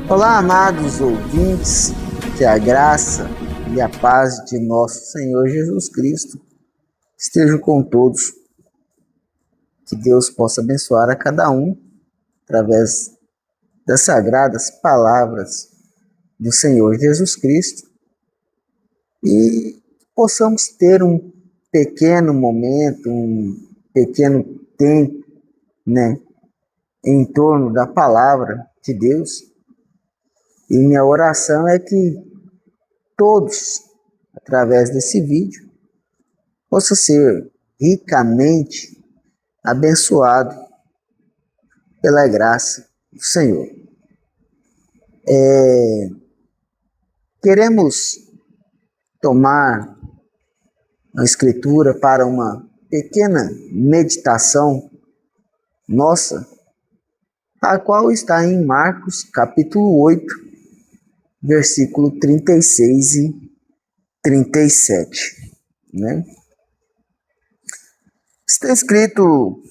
Olá, amados ouvintes, que a graça e a paz de nosso Senhor Jesus Cristo estejam com todos. Que Deus possa abençoar a cada um através das sagradas palavras do Senhor Jesus Cristo e possamos ter um pequeno momento, um pequeno tempo, em torno da palavra de Deus. E minha oração é que todos, através desse vídeo, possam ser ricamente abençoados pela graça do Senhor. Queremos tomar a Escritura para uma pequena meditação nossa, a qual está em Marcos, capítulo 8, versículo 36 e 37, Está escrito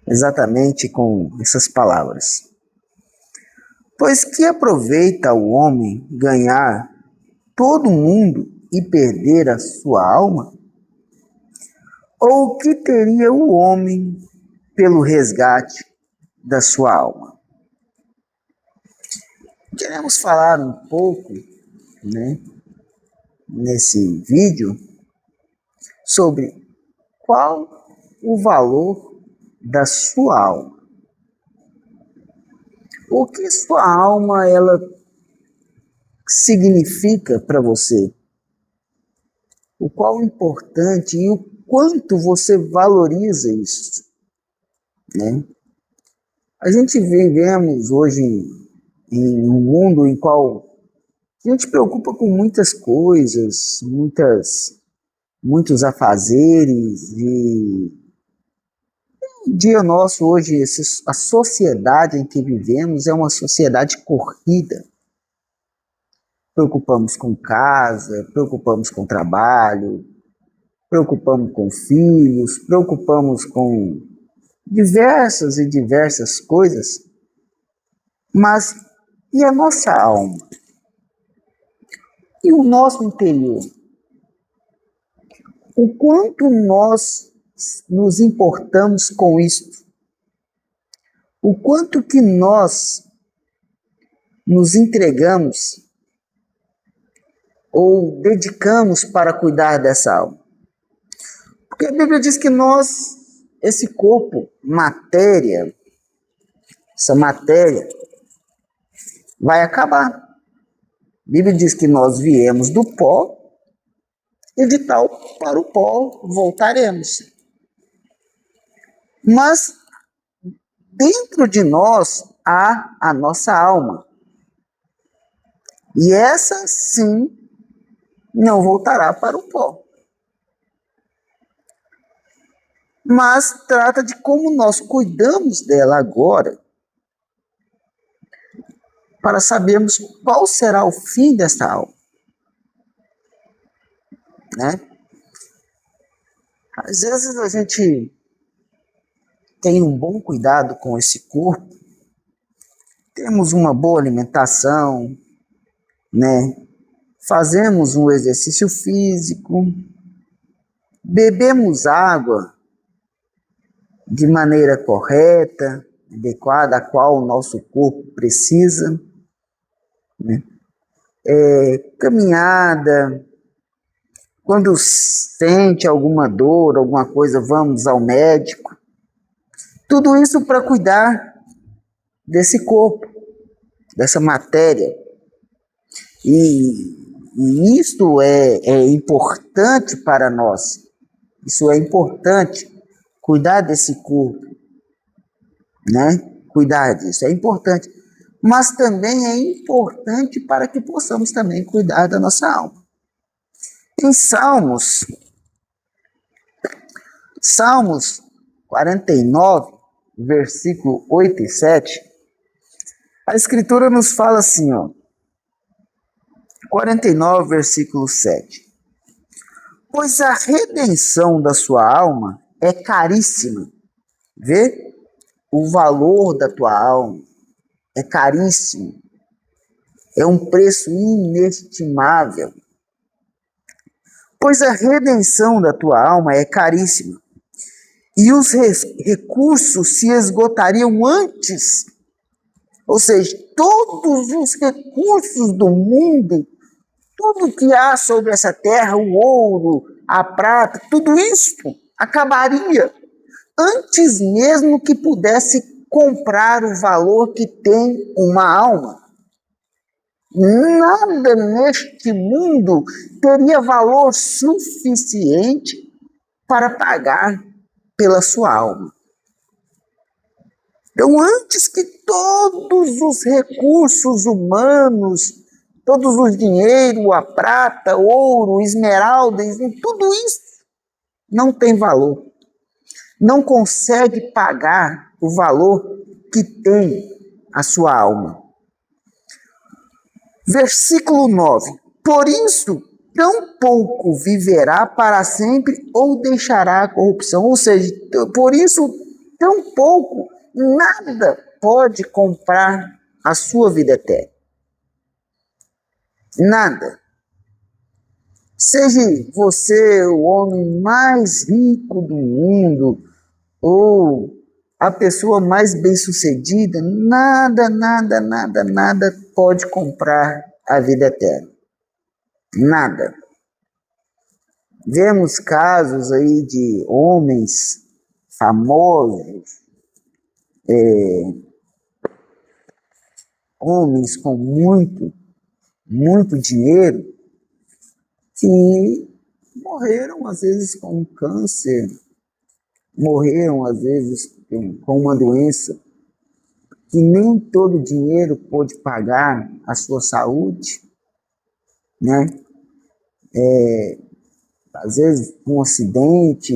exatamente com essas palavras: pois que aproveita o homem ganhar todo o mundo e perder a sua alma? Ou o que teria o homem pelo resgate da sua alma? Queremos falar um pouco, nesse vídeo, sobre qual o valor da sua alma. O que sua alma ela significa para você? O qual o importante e o quanto você valoriza isso, A gente vivemos hoje em um mundo em qual a gente preocupa com muitas coisas, muitos afazeres, e o dia nosso hoje, a sociedade em que vivemos é uma sociedade corrida. Preocupamos com casa, preocupamos com trabalho, preocupamos com filhos, preocupamos com diversas coisas, mas e a nossa alma? E o nosso interior? O quanto nós nos importamos com isto? O quanto que nós nos entregamos ou dedicamos para cuidar dessa alma? Porque a Bíblia diz que esse corpo, essa matéria, vai acabar. A Bíblia diz que nós viemos do pó e de tal para o pó voltaremos. Mas dentro de nós há a nossa alma. E essa sim não voltará para o pó. Mas trata de como nós cuidamos dela agora, para sabermos qual será o fim desta alma. Às vezes a gente tem um bom cuidado com esse corpo, temos uma boa alimentação, fazemos um exercício físico, bebemos água de maneira correta, adequada, a qual o nosso corpo precisa, caminhada, quando sente alguma dor, alguma coisa, vamos ao médico. Tudo isso para cuidar desse corpo, dessa matéria. E isto é importante para nós. Isso é importante, cuidar desse corpo, Cuidar disso é importante. Mas também é importante para que possamos também cuidar da nossa alma. Em Salmos 49, versículo 8 e 7, a Escritura nos fala assim, 49, versículo 7. Pois a redenção da sua alma é caríssima. Vê? O valor da tua alma é caríssimo, é um preço inestimável, pois a redenção da tua alma é caríssima, e os recursos se esgotariam antes, ou seja, todos os recursos do mundo, tudo que há sobre essa terra, o ouro, a prata, tudo isso acabaria antes mesmo que pudesse comprar o valor que tem uma alma. Nada neste mundo teria valor suficiente para pagar pela sua alma. Então, antes que todos os recursos humanos, todos os dinheiro, a prata, ouro, esmeralda, tudo isso não tem valor. Não consegue pagar o valor que tem a sua alma. Versículo 9. Por isso, tão pouco viverá para sempre ou deixará a corrupção. Ou seja, por isso, tão pouco, nada pode comprar a sua vida eterna. Nada. Seja você o homem mais rico do mundo ou a pessoa mais bem-sucedida, nada pode comprar a vida eterna. Nada. Vemos casos aí de homens famosos, homens com muito dinheiro, que morreram às vezes com câncer, morreram às vezes com uma doença que nem todo dinheiro pôde pagar a sua saúde, né? Às vezes um acidente,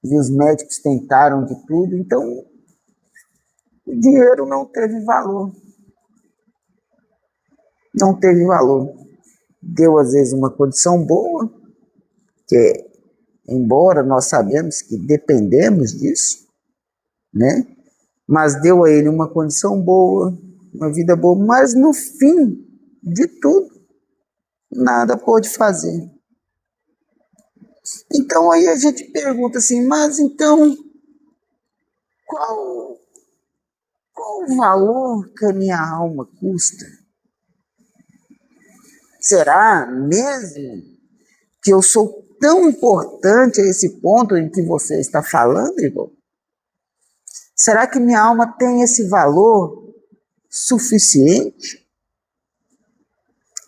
e os médicos tentaram de tudo, então o dinheiro não teve valor. Não teve valor. Deu às vezes uma condição boa, que embora nós sabemos que dependemos disso, né? Mas deu a ele uma condição boa, uma vida boa, mas no fim de tudo, nada pôde fazer. Então aí a gente pergunta assim, mas então, qual o valor que a minha alma custa? Será mesmo que eu sou tão importante a esse ponto em que você está falando, irmão? Será que minha alma tem esse valor suficiente?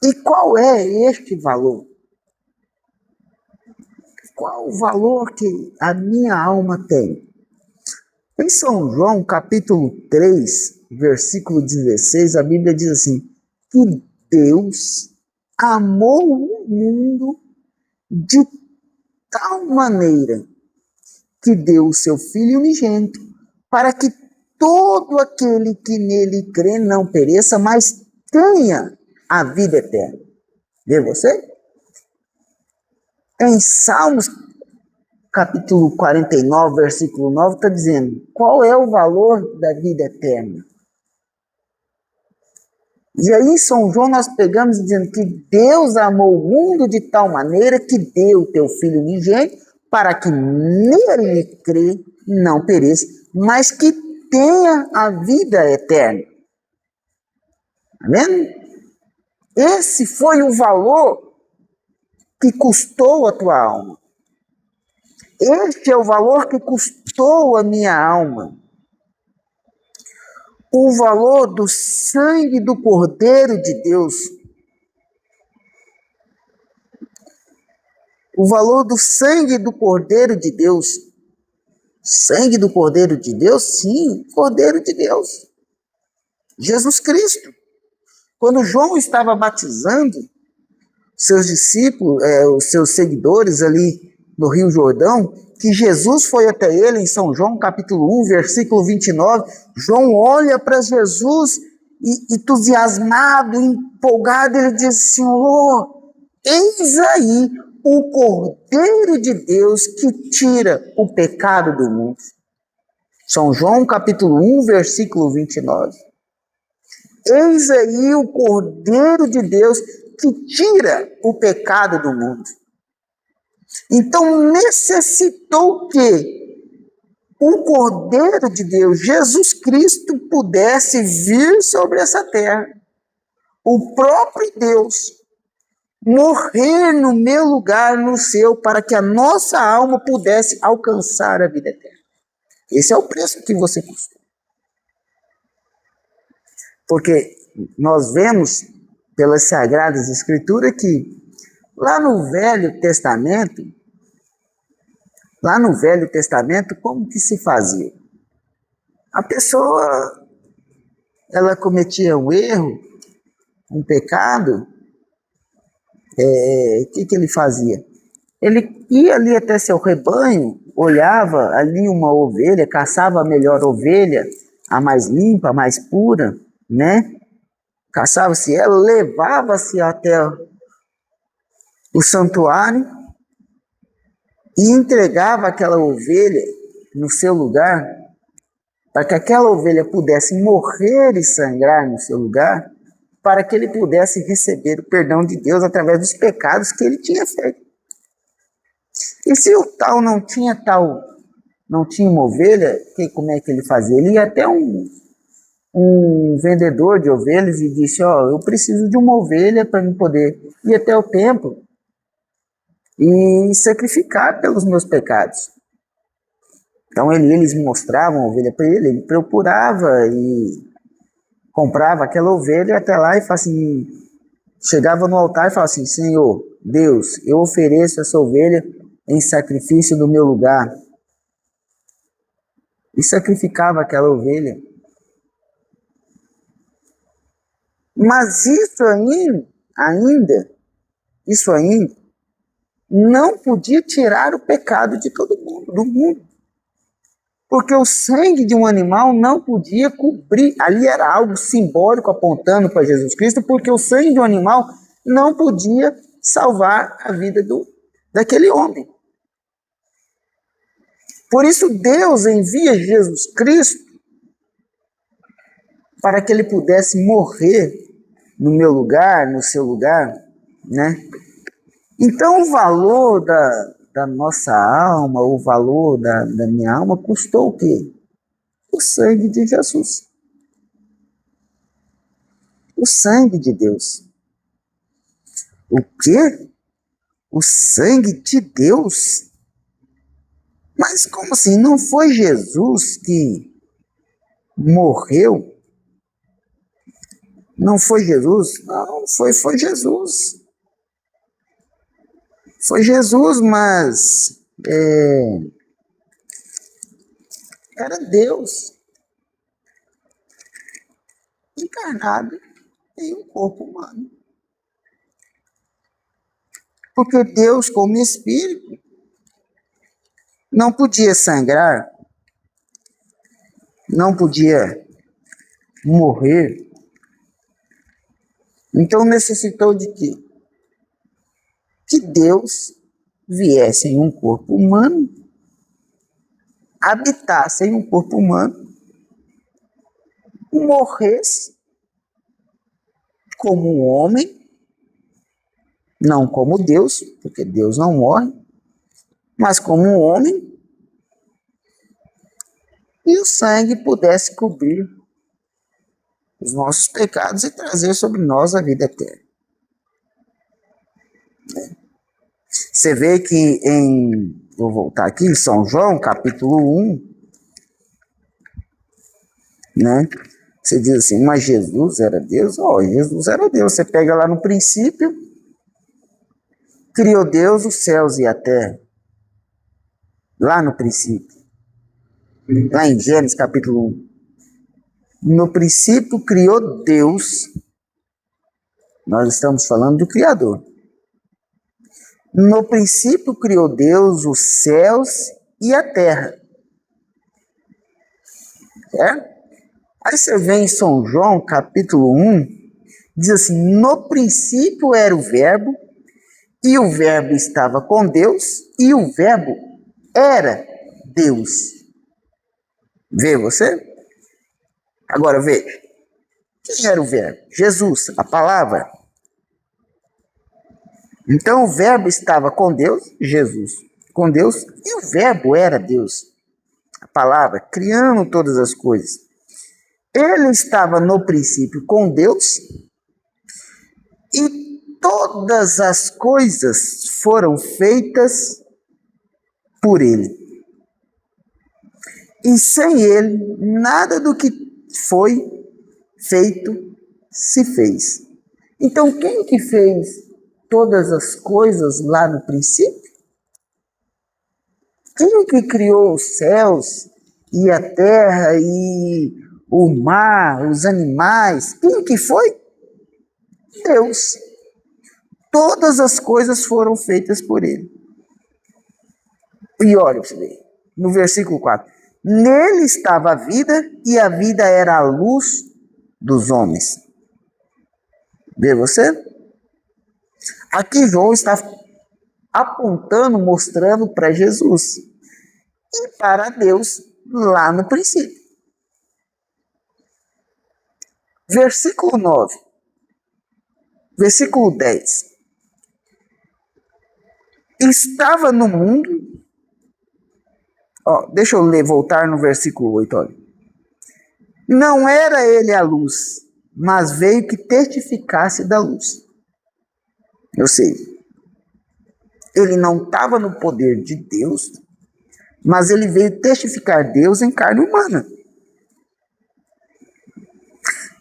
E qual é este valor? Qual o valor que a minha alma tem? Em São João, capítulo 3, versículo 16, a Bíblia diz assim, que Deus amou o mundo de tal maneira que deu o seu Filho unigênito, para que todo aquele que nele crê não pereça, mas tenha a vida eterna. Vê você? Em Salmos, capítulo 49, versículo 9, está dizendo, qual é o valor da vida eterna? E aí em São João nós pegamos dizendo que Deus amou o mundo de tal maneira que deu o teu Filho unigênito para que nele crê não pereça, mas que tenha a vida eterna. Está vendo? Esse foi o valor que custou a tua alma. Este é o valor que custou a minha alma. O valor do sangue do Cordeiro de Deus. O valor do sangue do Cordeiro de Deus. Sangue do Cordeiro de Deus? Sim, Cordeiro de Deus. Jesus Cristo. Quando João estava batizando seus discípulos, os seus seguidores ali no Rio Jordão, que Jesus foi até ele em São João, capítulo 1, versículo 29, João olha para Jesus e entusiasmado, empolgado, ele diz, Senhor, eis aí o Cordeiro de Deus que tira o pecado do mundo. São João, capítulo 1, versículo 29. eis aí o Cordeiro de Deus que tira o pecado do mundo. Então necessitou que o Cordeiro de Deus, Jesus Cristo, pudesse vir sobre essa terra. O próprio Deus morrer no meu lugar, no seu, para que a nossa alma pudesse alcançar a vida eterna. Esse é o preço que você custou. Porque nós vemos pelas Sagradas Escrituras que lá no Velho Testamento, como que se fazia? A pessoa, ela cometia um erro, um pecado, o que ele fazia? Ele ia ali até seu rebanho, olhava ali uma ovelha, caçava a melhor ovelha, a mais limpa, a mais pura, né? Caçava-se ela, levava-se até o santuário e entregava aquela ovelha no seu lugar, para que aquela ovelha pudesse morrer e sangrar no seu lugar, para que ele pudesse receber o perdão de Deus através dos pecados que ele tinha feito. E se o tal não tinha uma ovelha, como é que ele fazia? Ele ia até um vendedor de ovelhas e disse, eu preciso de uma ovelha para me poder ir até o templo e sacrificar pelos meus pecados. Então eles mostravam a ovelha para ele, ele procurava e comprava aquela ovelha até lá e assim, chegava no altar e falava assim, Senhor, Deus, eu ofereço essa ovelha em sacrifício no meu lugar. E sacrificava aquela ovelha. Mas isso ainda não podia tirar o pecado de todo mundo, do mundo. Porque o sangue de um animal não podia cobrir. Ali era algo simbólico apontando para Jesus Cristo, porque o sangue de um animal não podia salvar a vida daquele homem. Por isso Deus envia Jesus Cristo para que ele pudesse morrer no meu lugar, no seu lugar, né? Então o valor da nossa alma, o valor da minha alma custou o quê? O sangue de Jesus. O sangue de Deus. O quê? O sangue de Deus? Mas como assim? Não foi Jesus que morreu? Não foi Jesus? Não, foi Jesus. Foi Jesus, mas era Deus encarnado em um corpo humano. Porque Deus, como Espírito, não podia sangrar, não podia morrer. Então necessitou de quê? Que Deus viesse em um corpo humano, habitasse em um corpo humano, morresse como um homem, não como Deus, porque Deus não morre, mas como um homem, e o sangue pudesse cobrir os nossos pecados e trazer sobre nós a vida eterna. Você vê que vou voltar aqui, em São João, capítulo 1, né? Você diz assim, mas Jesus era Deus? Jesus era Deus. Você pega lá no princípio, criou Deus os céus e a terra. Lá no princípio. Lá em Gênesis, capítulo 1. No princípio criou Deus. Nós estamos falando do Criador. No princípio criou Deus os céus e a terra. Certo? Aí você vê em São João, capítulo 1, diz assim, no princípio era o verbo, e o verbo estava com Deus, e o verbo era Deus. Vê você? Agora veja, Quem era o verbo? Jesus, a palavra. Então o verbo estava com Deus, Jesus, com Deus, e o verbo era Deus, a palavra, criando todas as coisas. Ele estava no princípio com Deus e todas as coisas foram feitas por ele. E sem ele, nada do que foi feito se fez. Então, quem que fez todas as coisas lá no princípio? Quem que criou os céus e a terra e o mar, os animais? Quem que foi? Deus. Todas as coisas foram feitas por ele. E olha para você ver, no versículo 4. Nele estava a vida e a vida era a luz dos homens. Vê você? Aqui João está apontando, mostrando para Jesus e para Deus lá no princípio. Versículo 9. Versículo 10. Estava no mundo. Deixa eu voltar no versículo 8. Olha. Não era ele a luz, mas veio que testificasse da luz. Ou seja, ele não estava no poder de Deus, mas ele veio testificar Deus em carne humana.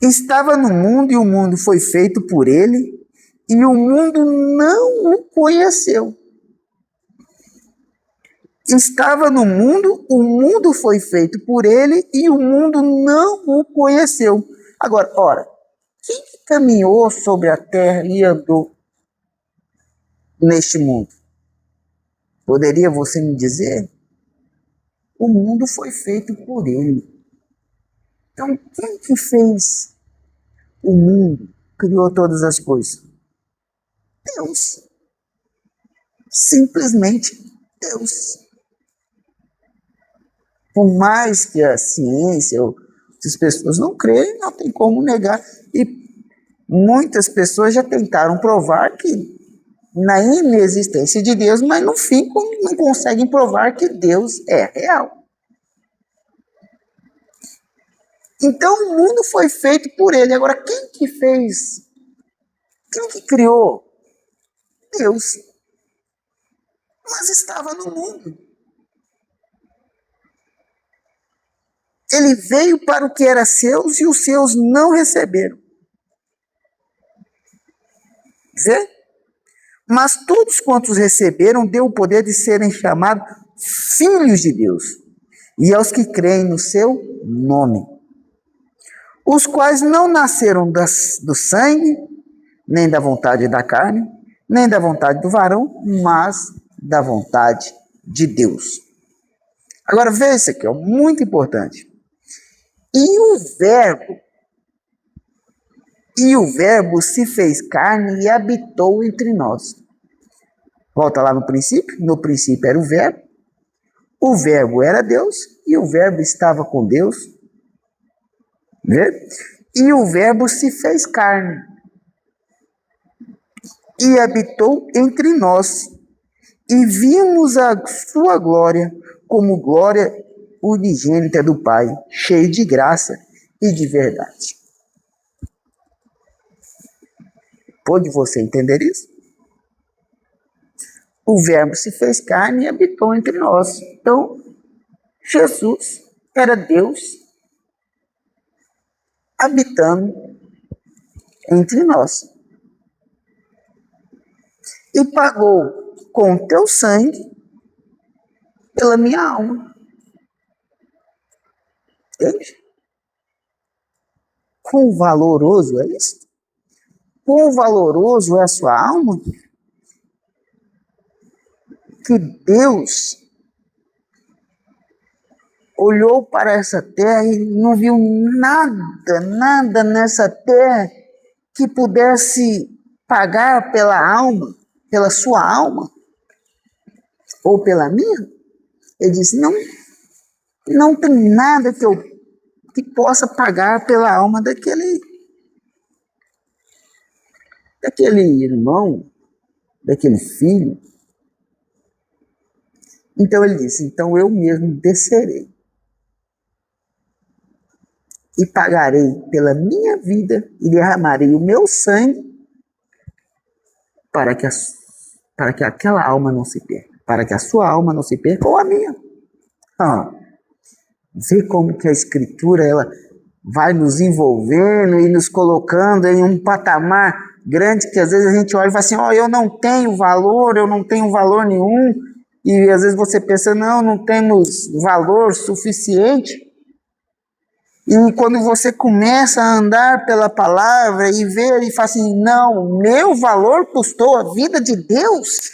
Estava no mundo e o mundo foi feito por ele, e o mundo não o conheceu. Estava no mundo, o mundo foi feito por ele, e o mundo não o conheceu. Agora, ora, quem caminhou sobre a terra e andou neste mundo? Poderia você me dizer? O mundo foi feito por ele. Então, quem que fez o mundo, criou todas as coisas? Deus. Simplesmente Deus. Por mais que a ciência ou as pessoas não creem, não tem como negar. E muitas pessoas já tentaram provar que na inexistência de Deus, mas no fim não conseguem provar que Deus é real. Então o mundo foi feito por ele. Agora, quem que fez? Quem que criou? Deus. Mas estava no mundo. Ele veio para o que era seus e os seus não receberam. Vê? Mas todos quantos receberam, deu o poder de serem chamados filhos de Deus. E aos que creem no seu nome. Os quais não nasceram do sangue, nem da vontade da carne, nem da vontade do varão, mas da vontade de Deus. Agora veja isso aqui, muito importante. E o verbo se fez carne e habitou entre nós. Volta lá no princípio era o verbo era Deus, e o verbo estava com Deus. Vê? E o verbo se fez carne e habitou entre nós, e vimos a sua glória como glória unigênita do Pai, cheio de graça e de verdade. Pode você entender isso? O verbo se fez carne e habitou entre nós. Então, Jesus era Deus habitando entre nós. E pagou com teu sangue pela minha alma. Entende? Quão valoroso é isso? Quão valoroso é a sua alma? Que Deus olhou para essa terra e não viu nada nessa terra que pudesse pagar pela alma, pela sua alma, ou pela minha. Ele disse, não tem nada que possa pagar pela alma daquele daquele irmão, daquele filho. Então ele disse, então eu mesmo descerei e pagarei pela minha vida e derramarei o meu sangue para que aquela alma não se perca, para que a sua alma não se perca ou a minha. Vê como que a Escritura ela vai nos envolvendo e nos colocando em um patamar grande que às vezes a gente olha e fala assim, eu não tenho valor nenhum, e às vezes você pensa, não temos valor suficiente. E quando você começa a andar pela palavra e ver e fala assim, não, meu valor custou a vida de Deus.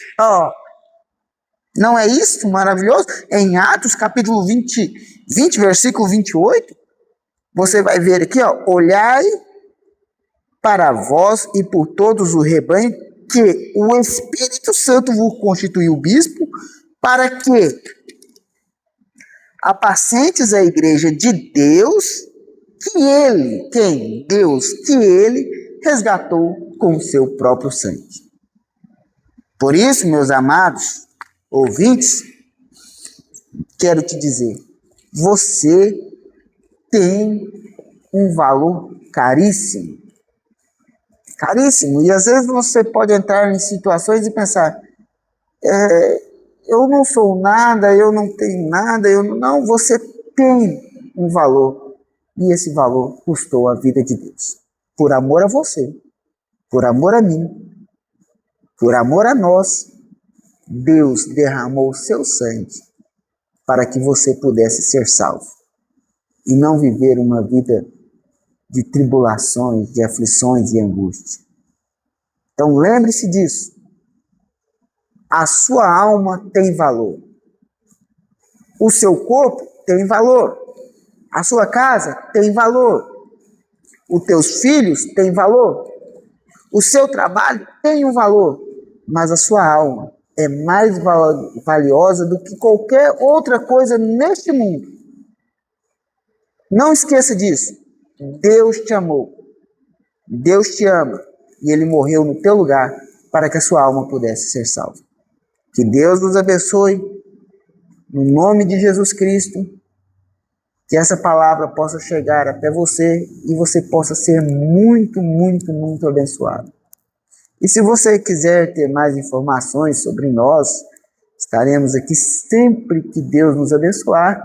Não é isso maravilhoso? Em Atos capítulo 20, versículo 28, você vai ver aqui, olhai para vós e por todos o rebanho que o Espírito Santo vos constituiu bispo, para que apacentes a igreja de Deus, que ele resgatou com o seu próprio sangue. Por isso, meus amados ouvintes, quero te dizer, você tem um valor caríssimo. Caríssimo. E às vezes você pode entrar em situações e pensar, eu não sou nada, eu não tenho nada, não, você tem um valor. E esse valor custou a vida de Deus. Por amor a você, por amor a mim, por amor a nós, Deus derramou o seu sangue para que você pudesse ser salvo. E não viver uma vida de tribulações, de aflições e angústia. Então lembre-se disso. A sua alma tem valor. O seu corpo tem valor. A sua casa tem valor. Os teus filhos têm valor. O seu trabalho tem um valor. Mas a sua alma é mais valiosa do que qualquer outra coisa neste mundo. Não esqueça disso. Deus te amou. Deus te ama. E Ele morreu no teu lugar para que a sua alma pudesse ser salva. Que Deus nos abençoe. No nome de Jesus Cristo. Que essa palavra possa chegar até você e você possa ser muito, muito, muito abençoado. E se você quiser ter mais informações sobre nós, estaremos aqui sempre que Deus nos abençoar,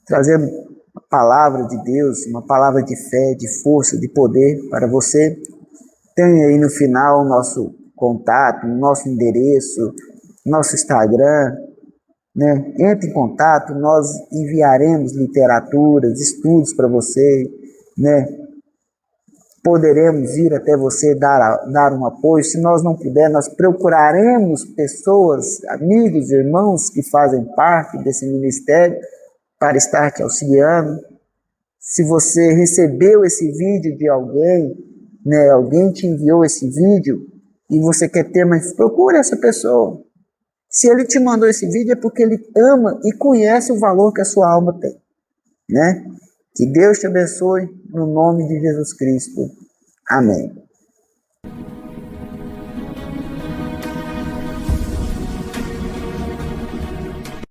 trazendo uma palavra de Deus, uma palavra de fé, de força, de poder para você. Tem aí no final o nosso contato, o nosso endereço, nosso Instagram, né? Entre em contato, nós enviaremos literaturas, estudos para você, né? Poderemos ir até você dar um apoio. Se nós não pudermos, nós procuraremos pessoas, amigos, irmãos que fazem parte desse ministério para estar te auxiliando. Se você recebeu esse vídeo de alguém, né, alguém te enviou esse vídeo e você quer ter, mas procure essa pessoa. Se ele te mandou esse vídeo é porque ele ama e conhece o valor que a sua alma tem, né? Que Deus te abençoe no nome de Jesus Cristo. Amém.